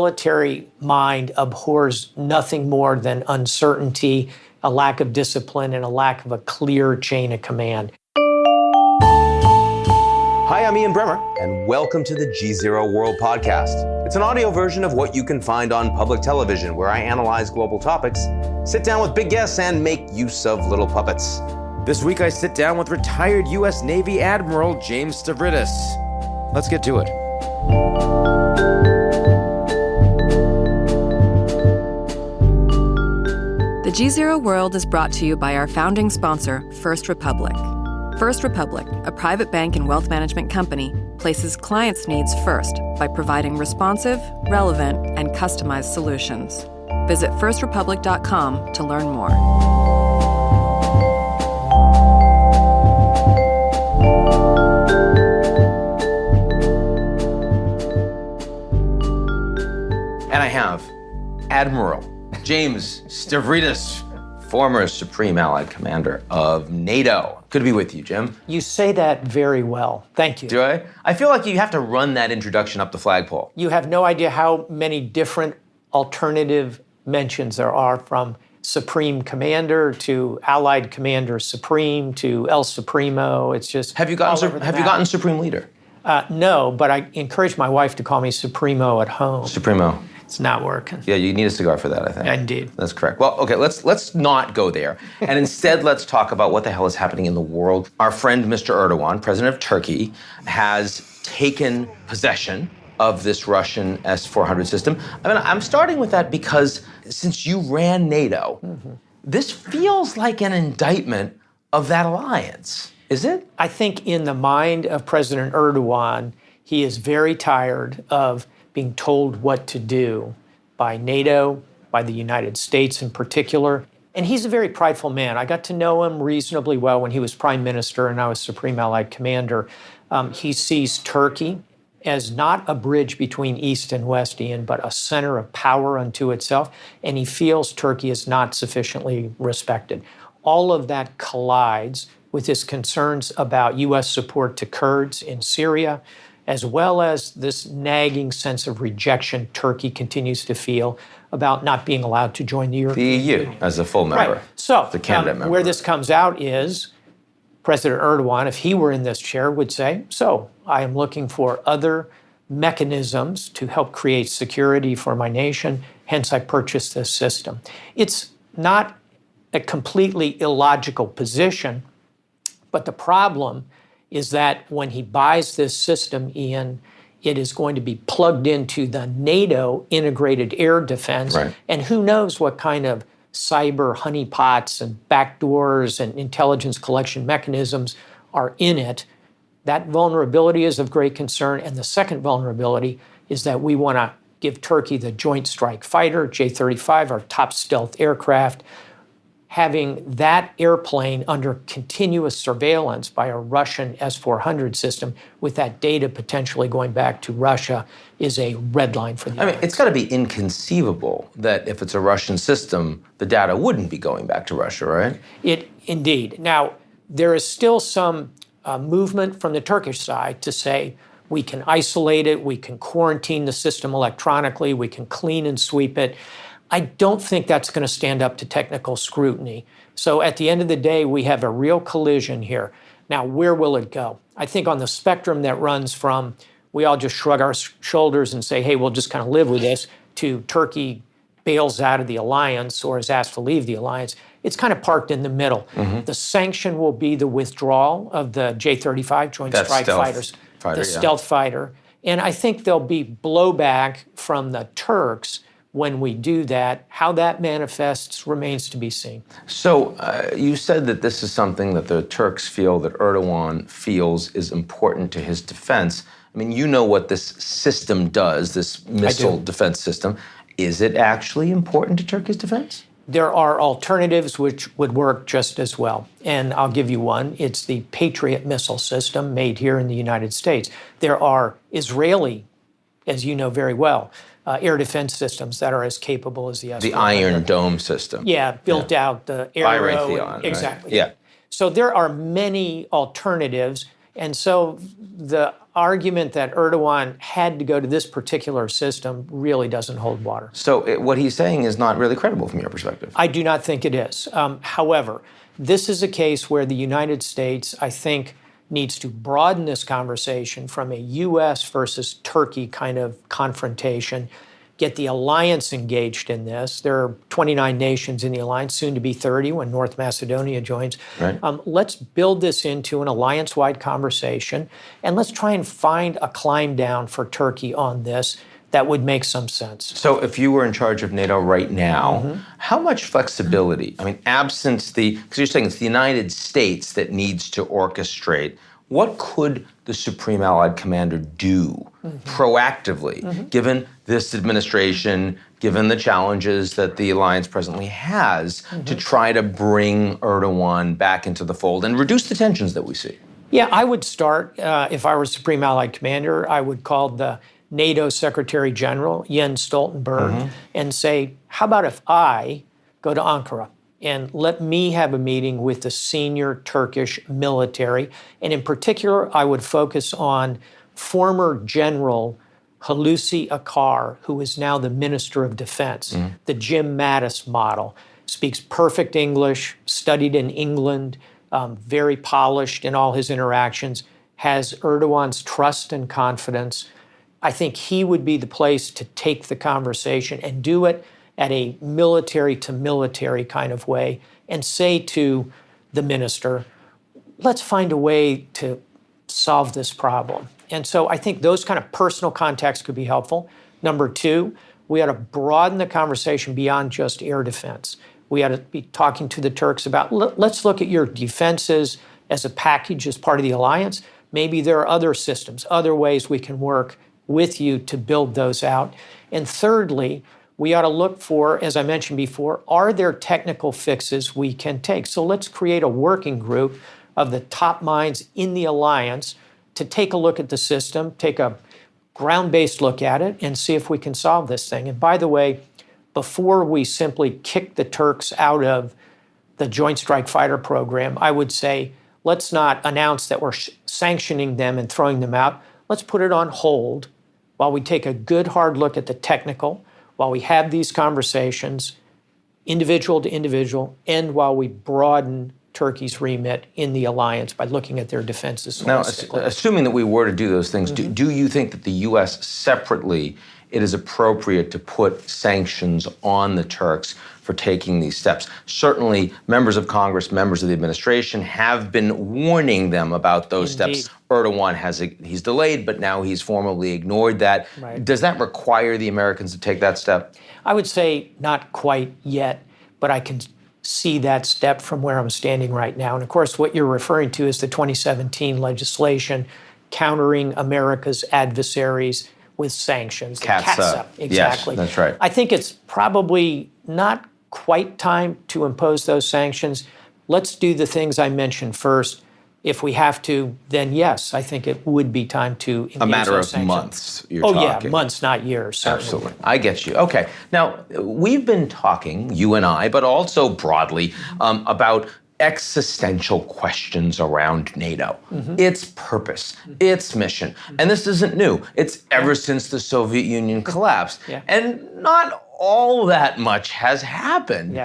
military mind abhors nothing more than uncertainty, a lack of discipline, and a lack of a clear chain of command. Hi, I'm Ian Bremmer, and welcome to the GZERO World Podcast. It's an audio version of what you can find on public television, where I analyze global topics, sit down with big guests, and make use of little puppets. This week, I sit down with retired U.S. Navy Admiral James Stavridis. Let's get to it. The GZERO World is brought to you by our founding sponsor, First Republic. First Republic, a private bank and wealth management company, places clients' needs first by providing responsive, relevant, and customized solutions. Visit firstrepublic.com to learn more. And I have Admiral James Stavridis, former Supreme Allied Commander of NATO. Good to be with you, Jim. You say that very well. Thank you. Do I? I feel like you have to run that introduction up the flagpole. You have no idea how many different alternative mentions there are, from Supreme Commander to Allied Commander Supreme to El Supremo. It's just Have you gotten Supreme Leader? No, but I encourage my wife to call me Supremo at home. Supremo. It's not working. Yeah, you need a cigar for that, I think. Indeed. That's correct. Well, okay, let's not go there. And instead, let's talk about what the hell is happening in the world. Our friend, Mr. Erdogan, president of Turkey, has taken possession of this Russian S-400 system. I mean, I'm starting with that because since you ran NATO, this feels like an indictment of that alliance. Is it? I think in the mind of President Erdogan, he is very tired of being told what to do by NATO, by the United States in particular. And he's a very prideful man. I got to know him reasonably well when he was prime minister and I was Supreme Allied Commander. He sees Turkey as not a bridge between East and West, Ian, but a center of power unto itself. And he feels Turkey is not sufficiently respected. All of that collides with his concerns about U.S. support to Kurds in Syria, as well as this nagging sense of rejection Turkey continues to feel about not being allowed to join the European Union. As a full member. Right. So, the candidate member. Where this comes out is President Erdogan, if he were in this chair, would say, so I am looking for other mechanisms to help create security for my nation, hence I purchased this system. It's not a completely illogical position, but the problem is that when he buys this system, Ian, it is going to be plugged into the NATO integrated air defense. Right. And who knows what kind of cyber honeypots and backdoors and intelligence collection mechanisms are in it. That vulnerability is of great concern. And the second vulnerability is that we want to give Turkey the Joint Strike Fighter, J-35, our top stealth aircraft. Having that airplane under continuous surveillance by a Russian S-400 system with that data potentially going back to Russia is a red line for the It's got to be inconceivable that if it's a Russian system, the data wouldn't be going back to Russia, right? Indeed. Now, there is still some movement from the Turkish side to say we can isolate it, we can quarantine the system electronically, we can clean and sweep it. I don't think that's going to stand up to technical scrutiny. So at the end of the day, we have a real collision here. Now, where will it go? I think on the spectrum that runs from we all just shrug our shoulders and say, hey, we'll just kind of live with this, to Turkey bails out of the alliance or is asked to leave the alliance, it's kind of parked in the middle. The sanction will be the withdrawal of the J-35 Joint Strike Fighters, the stealth fighter. And I think there'll be blowback from the Turks when we do that. How that manifests remains to be seen. So you said that this is something that the Turks feel, that Erdogan feels is important to his defense. I mean, you know what this system does, this missile defense system. Is it actually important to Turkey's defense? There are alternatives which would work just as well. And I'll give you one. It's the Patriot missile system made here in the United States. There are Israeli, as you know very well, air defense systems that are as capable as the S-400. The Iron Dome system. Yeah, built out the Aero. Raytheon, exactly. Right? Yeah. So there are many alternatives, And so the argument that Erdogan had to go to this particular system really doesn't hold water. So what he's saying is not really credible from your perspective. I do not think it is. However, this is a case where the United States, I think, needs to broaden this conversation from a U.S. versus Turkey kind of confrontation, get the alliance engaged in this. There are 29 nations in the alliance, soon to be 30 when North Macedonia joins. Right. Let's build this into an alliance-wide conversation, and let's try and find a climb down for Turkey on this that would make some sense. So if you were in charge of NATO right now, how much flexibility, I mean, absent because you're saying it's the United States that needs to orchestrate, what could the Supreme Allied Commander do proactively, given this administration, given the challenges that the alliance presently has, to try to bring Erdogan back into the fold and reduce the tensions that we see? Yeah, I would start, if I were Supreme Allied Commander, I would call the NATO Secretary General, Jens Stoltenberg, and say, how about if I go to Ankara and let me have a meeting with the senior Turkish military? And in particular, I would focus on former General Hulusi Akar, who is now the Minister of Defense, the Jim Mattis model, speaks perfect English, studied in England, very polished in all his interactions, has Erdogan's trust and confidence. I think he would be the place to take the conversation and do it at a military to military kind of way and say to the minister, let's find a way to solve this problem. And so I think those kind of personal contacts could be helpful. Number two, we ought to broaden the conversation beyond just air defense. We ought to be talking to the Turks about, let's look at your defenses as a package, as part of the alliance. Maybe there are other systems, other ways we can work with you to build those out. And thirdly, we ought to look for, as I mentioned before, are there technical fixes we can take? So let's create a working group of the top minds in the alliance to take a look at the system, take a ground-based look at it, and see if we can solve this thing. And by the way, before we simply kick the Turks out of the Joint Strike Fighter program, I would say, let's not announce that we're sanctioning them and throwing them out. Let's put it on hold while we take a good hard look at the technical, while we have these conversations, individual to individual, and while we broaden Turkey's remit in the alliance by looking at their defenses holistically. Now, assuming that we were to do those things, do you think that the U.S. separately, it is appropriate to put sanctions on the Turks for taking these steps? Certainly, members of Congress, members of the administration have been warning them about those steps. Erdogan he's delayed, but now he's formally ignored that. Right. Does that require the Americans to take that step? I would say not quite yet, but I can see that step from where I'm standing right now. And of course, what you're referring to is the 2017 legislation countering America's adversaries with sanctions. Cat's up. Exactly. Yes, that's right. I think it's probably not quite time to impose those sanctions. Let's do the things I mentioned first. If we have to, then yes, I think it would be time to engage A matter those of sanctions. months, you're talking. Yeah, months, not years. Certainly. Absolutely. I get you. Okay. Now, we've been talking, you and I, but also broadly, about existential questions around NATO, its purpose, its mission. And this isn't new. It's ever since the Soviet Union collapsed. And not all that much has happened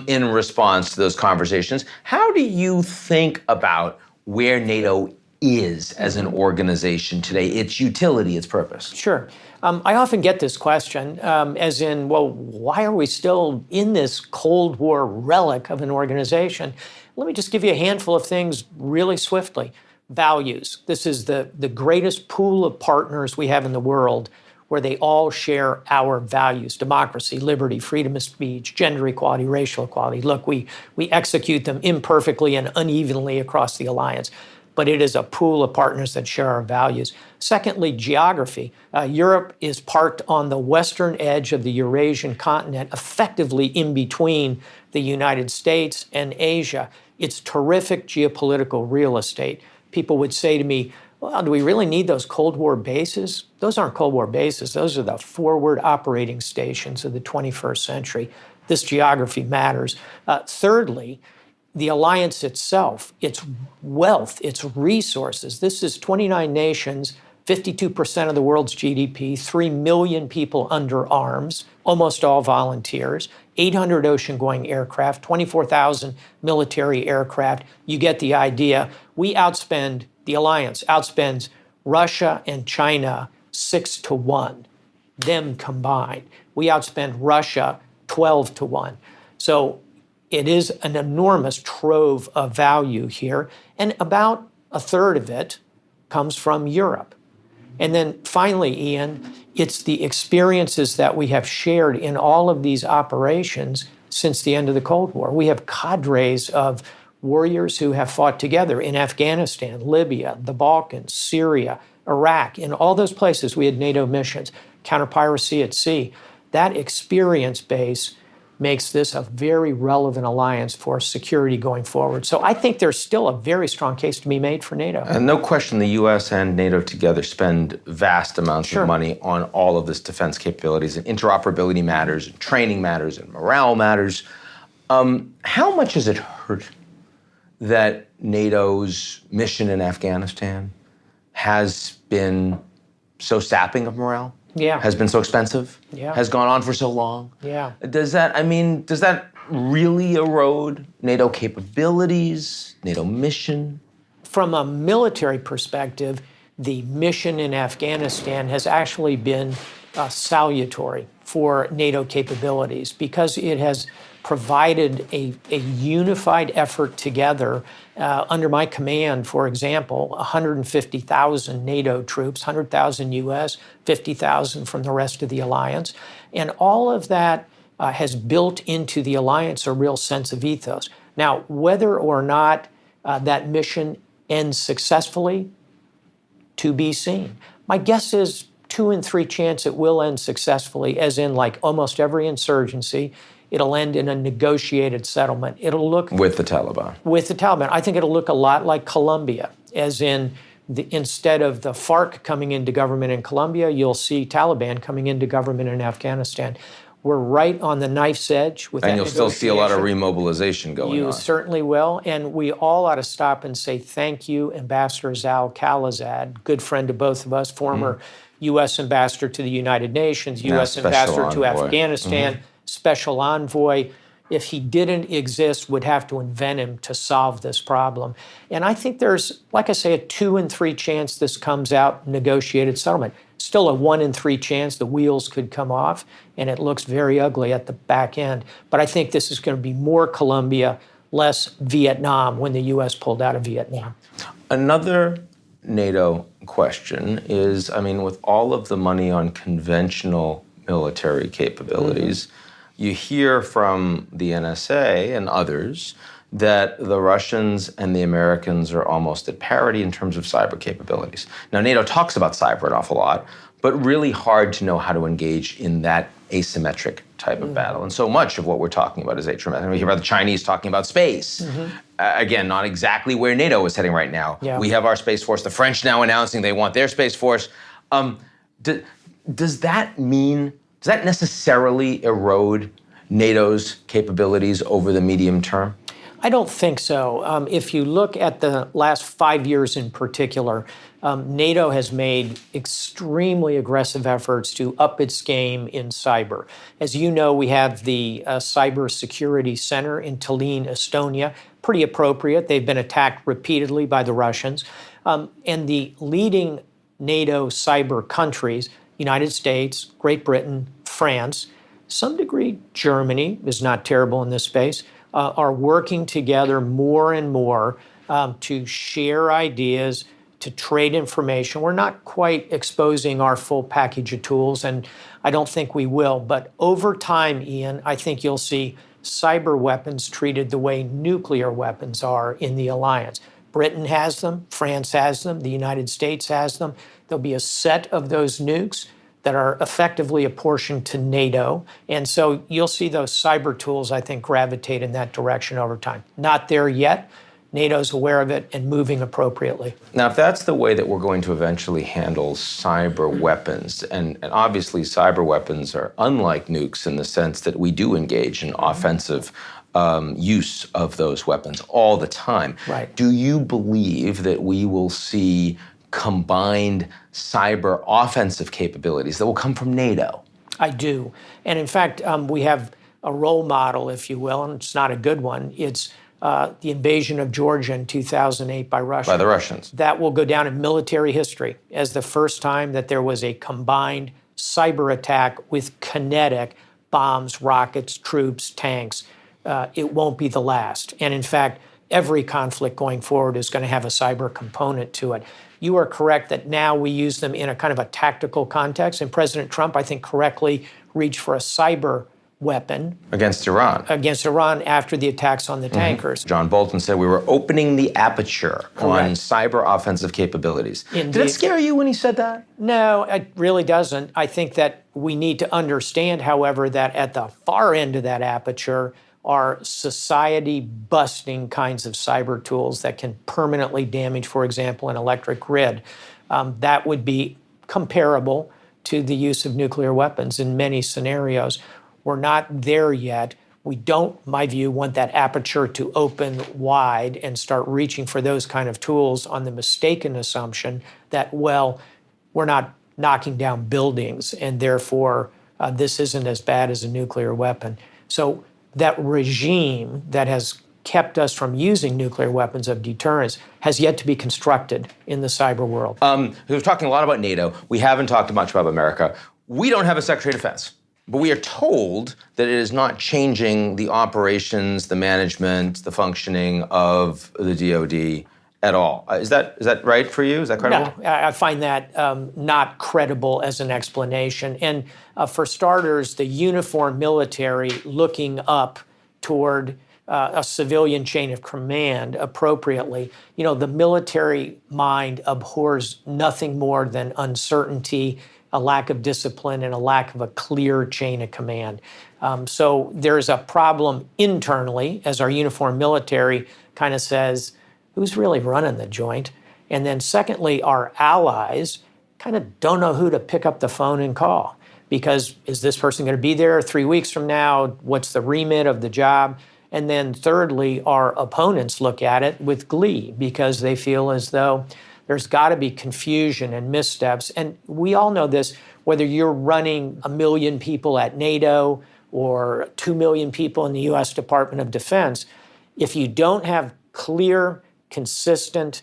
in response to those conversations. How do you think about where NATO is as an organization today, its utility, its purpose? Sure. I often get this question, as in, well, why are we still in this Cold War relic of an organization? Let me just give you a handful of things really swiftly. Values. This is the greatest pool of partners we have in the world where they all share our values: democracy, liberty, freedom of speech, gender equality, racial equality. Look, we execute them imperfectly and unevenly across the alliance, but it is a pool of partners that share our values. Secondly, geography. Europe is parked on the western edge of the Eurasian continent, effectively in between the United States and Asia. It's terrific geopolitical real estate. People would say to me, well, do we really need those Cold War bases? Those aren't Cold War bases. Those are the forward operating stations of the 21st century. This geography matters. Thirdly, the alliance itself, its wealth, its resources. This is 29 nations, 52% of the world's GDP, 3 million people under arms, almost all volunteers, 800 ocean-going aircraft, 24,000 military aircraft. You get the idea. The alliance outspends Russia and China 6-1, them combined. We outspend Russia 12-1. So it is an enormous trove of value here, and about a third of it comes from Europe. And then finally, Ian, it's the experiences that we have shared in all of these operations since the end of the Cold War. We have cadres of warriors who have fought together in Afghanistan, Libya, the Balkans, Syria, Iraq. In all those places, we had NATO missions, counter-piracy at sea. That experience base makes this a very relevant alliance for security going forward. So I think there's still a very strong case to be made for NATO. And no question, the U.S. and NATO together spend vast amounts of money on all of this defense capabilities, and interoperability matters, and training matters, and morale matters. How much has it hurt that NATO's mission in Afghanistan has been so sapping of morale? Yeah. Has been so expensive? Yeah. Has gone on for so long? Yeah. Does that really erode NATO capabilities, NATO mission? From a military perspective, the mission in Afghanistan has actually been salutary for NATO capabilities because it has provided a unified effort together. Under my command, for example, 150,000 NATO troops, 100,000 US, 50,000 from the rest of the alliance. And all of that has built into the alliance a real sense of ethos. Now, whether or not that mission ends successfully, to be seen. My guess is 2 in 3 chance it will end successfully, as in like almost every insurgency, it'll end in a negotiated settlement. It'll look With the Taliban. With the Taliban. I think it'll look a lot like Colombia, as in instead of the FARC coming into government in Colombia, you'll see Taliban coming into government in Afghanistan. We're right on the knife's edge with that And you'll still see a lot of negotiation. remobilization going on. You certainly will, and we all ought to stop and say thank you, Ambassador Zal Khalilzad, good friend of both of us, former U.S. Ambassador to the United Nations, Now U.S. Special Ambassador to Envoy. Afghanistan, Special Envoy. If he didn't exist, would have to invent him to solve this problem. And I think there's, like I say, a 2 in 3 chance this comes out negotiated settlement. Still a 1 in 3 chance the wheels could come off, and it looks very ugly at the back end. But I think this is going to be more Colombia, less Vietnam when the U.S. pulled out of Vietnam. Another NATO question is, with all of the money on conventional military capabilities, you hear from the NSA and others that the Russians and the Americans are almost at parity in terms of cyber capabilities. Now, NATO talks about cyber an awful lot, but really hard to know how to engage in that asymmetric type of battle. And so much of what we're talking about is asymmetric. We hear about the Chinese talking about space. Again, not exactly where NATO is heading right now. Yeah. We have our Space Force. The French now announcing they want their Space Force. Does that necessarily erode NATO's capabilities over the medium term? I don't think so. If you look at the last 5 years in particular, NATO has made extremely aggressive efforts to up its game in cyber. As you know, we have the Cyber Security Center in Tallinn, Estonia. Pretty appropriate. They've been attacked repeatedly by the Russians. And the leading NATO cyber countries, United States, Great Britain, France, some degree Germany is not terrible in this space, are working together more and more to share ideas, to trade information. We're not quite exposing our full package of tools, and I don't think we will. But over time, Ian, I think you'll see cyber weapons treated the way nuclear weapons are in the alliance. Britain has them, France has them, the United States has them. There'll be a set of those nukes that are effectively apportioned to NATO. And so you'll see those cyber tools, I think, gravitate in that direction over time. Not there yet. NATO's aware of it and moving appropriately. Now, if that's the way that we're going to eventually handle cyber weapons, and obviously cyber weapons are unlike nukes in the sense that we do engage in offensive use of those weapons all the time. Right. Do you believe that we will see combined cyber offensive capabilities that will come from NATO? I do. And in fact, we have a role model, if you will, and it's not a good one. It's the invasion of Georgia in 2008 by Russia. By the Russians. That will go down in military history as the first time that there was a combined cyber attack with kinetic bombs, rockets, troops, tanks. It won't be the last. And in fact, every conflict going forward is going to have a cyber component to it. You are correct that now we use them in a kind of a tactical context. And President Trump, I think, correctly reached for a cyber weapon against Iran. Against Iran after the attacks on the tankers. John Bolton said we were opening the aperture on Correct. cyber offensive capabilities. Indeed. Did it scare you when he said that? No, it really doesn't. I think that we need to understand, however, that at the far end of that aperture are society-busting kinds of cyber tools that can permanently damage, for example, an electric grid. That would be comparable to the use of nuclear weapons in many scenarios. We're not there yet. We don't, in my view, want that aperture to open wide and start reaching for those kind of tools on the mistaken assumption that, well, we're not knocking down buildings and therefore this isn't as bad as a nuclear weapon. So that regime that has kept us from using nuclear weapons of deterrence has yet to be constructed in the cyber world. We're talking a lot about NATO. We haven't talked much about America. We don't have a Secretary of Defense, but we are told that it is not changing the operations, the management, the functioning of the DoD at all. Is that right for you? Is that credible? No, I find that not credible as an explanation. And for starters, the uniformed military looking up toward a civilian chain of command appropriately. You know, the military mind abhors nothing more than uncertainty, a lack of discipline, and a lack of a clear chain of command. So there's a problem internally as our uniformed military kind of says, who's really running the joint? And then secondly, our allies kind of don't know who to pick up the phone and call because is this person going to be there 3 weeks from now? What's the remit of the job? And then thirdly, our opponents look at it with glee because they feel as though there's got to be confusion and missteps. And we all know this, whether you're running 1 million people at NATO or 2 million people in the U.S. Department of Defense, if you don't have clear, consistent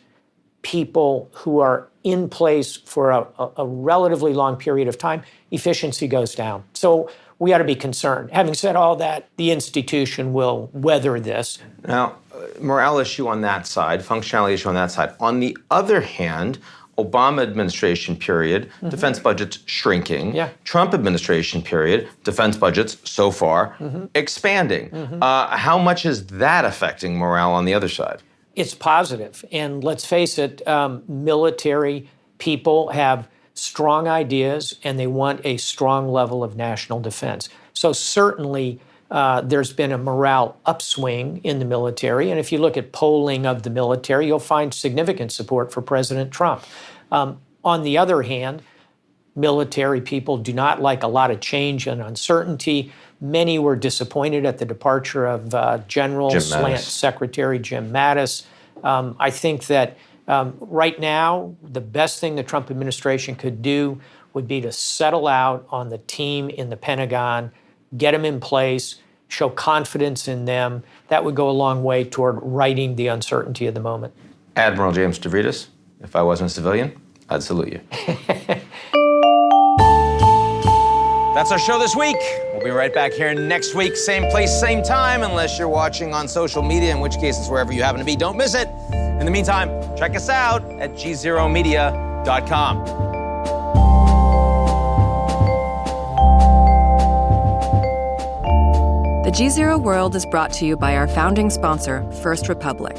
people who are in place for a relatively long period of time, efficiency goes down. So we ought to be concerned. Having said all that, the institution will weather this. Now, morale issue on that side, functionality issue on that side. On the other hand, Obama administration period, defense budgets shrinking. Yeah. Trump administration period, defense budgets so far expanding. How much is that affecting morale on the other side? It's positive. And let's face it, military people have strong ideas and they want a strong level of national defense. So certainly there's been a morale upswing in the military. And if you look at polling of the military, you'll find significant support for President Trump. On the other hand, military people do not like a lot of change and uncertainty. Many were disappointed at the departure of General Secretary Jim Mattis. I think that right now, the best thing the Trump administration could do would be to settle out on the team in the Pentagon, get them in place, show confidence in them. That would go a long way toward righting the uncertainty of the moment. Admiral James Stavridis, if I wasn't a civilian, I'd salute you. That's our show this week. We'll be right back here next week, same place, same time, unless you're watching on social media, in which case it's wherever you happen to be. Don't miss it. In the meantime, check us out at GZEROmedia.com. The GZERO world is brought to you by our founding sponsor, First Republic.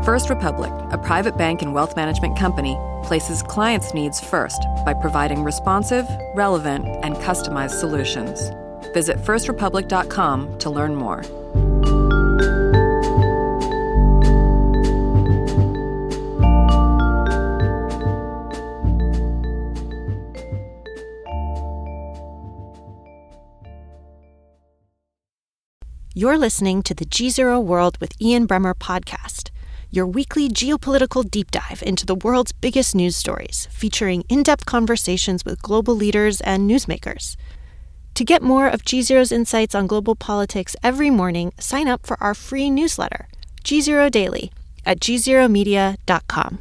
First Republic, a private bank and wealth management company, places clients' needs first by providing responsive, relevant, and customized solutions. Visit firstrepublic.com to learn more. You're listening to the GZERO World with Ian Bremmer podcast, your weekly geopolitical deep dive into the world's biggest news stories, featuring in-depth conversations with global leaders and newsmakers. To get more of GZERO's insights on global politics every morning, sign up for our free newsletter, GZERO Daily, at gzeromedia.com.